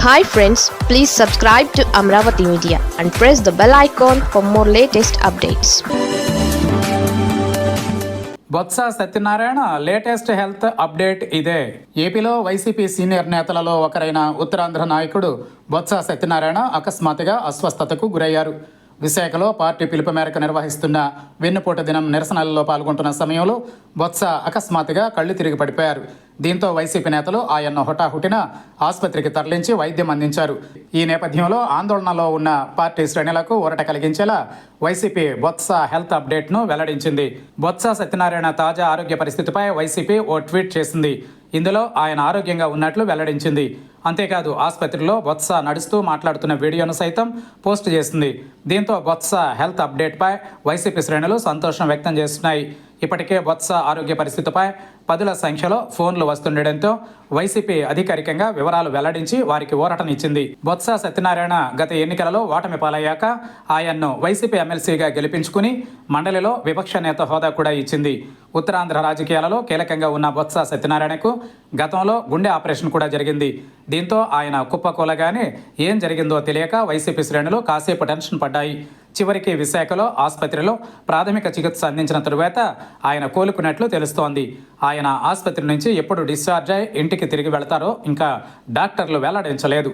Hi friends, please subscribe to Amravati Media and press the bell icon for more latest updates. Botsa Satyanarayana latest health update ఇదే. ఏపీలో YCP senior నేతలలో ఒకరైన ఉత్తరాంధ్ర నాయకుడు బొత్స సత్యనారాయణ అకస్మాత్తుగా అస్వస్థతకు గురయ్యారు. విశాఖలో పార్టీ పిలుపు మేరకు నిర్వహిస్తున్న వెన్నుపోటు దినం నిరసనలలో పాల్గొంటున్న సమయంలో బొత్స అకస్మాత్తుగా కళ్ళు తిరిగి పడిపోయారు. దీంతో వైసీపీ నేతలు ఆయన్ను హుటాహుటిన ఆసుపత్రికి తరలించి వైద్యం అందించారు. ఈ నేపథ్యంలో ఆందోళనలో ఉన్న పార్టీ శ్రేణులకు ఊరట కలిగించేలా వైసీపీ బొత్స హెల్త్ అప్డేట్ను వెల్లడించింది. బొత్స సత్యనారాయణ తాజా ఆరోగ్య పరిస్థితిపై వైసీపీ ఓ ట్వీట్ చేసింది. ఇందులో ఆయన ఆరోగ్యంగా ఉన్నట్లు వెల్లడించింది. అంతేకాదు ఆసుపత్రిలో బొత్స నడుస్తూ మాట్లాడుతున్న వీడియోను సైతం పోస్ట్ చేసింది. దీంతో బొత్స హెల్త్ అప్డేట్పై వైసీపీ శ్రేణులు సంతోషం వ్యక్తం చేస్తున్నాయి. ఇప్పటికే బొత్స ఆరోగ్య పరిస్థితిపై పదుల సంఖ్యలో ఫోన్లు వస్తుండటంతో వైసీపీ అధికారికంగా వివరాలు వెల్లడించి వారికి ఊరటనిచ్చింది. బొత్స సత్యనారాయణ గత ఎన్నికలలో ఓటమి పాలయ్యాక ఆయన్ను వైసీపీ ఎమ్మెల్సీగా గెలిపించుకుని మండలిలో విపక్ష నేత హోదా కూడా ఇచ్చింది. ఉత్తరాంధ్ర రాజకీయాలలో కీలకంగా ఉన్న బొత్స సత్యనారాయణకు గతంలో గుండె ఆపరేషన్ కూడా జరిగింది. దీంతో ఆయన కుప్పకూలగానే ఏం జరిగిందో తెలియక వైసీపీ శ్రేణులు కాసేపు టెన్షన్ పడ్డాయి. చివరికి విశాఖలో ఆసుపత్రిలో ప్రాథమిక చికిత్స అందించిన తరువాత ఆయన కోలుకున్నట్లు తెలుస్తోంది. ఆయన ఆసుపత్రి నుంచి ఎప్పుడు డిశ్చార్జ్ అయి ఇంటికి తిరిగి వెళతారో ఇంకా డాక్టర్లు వెల్లడించలేదు.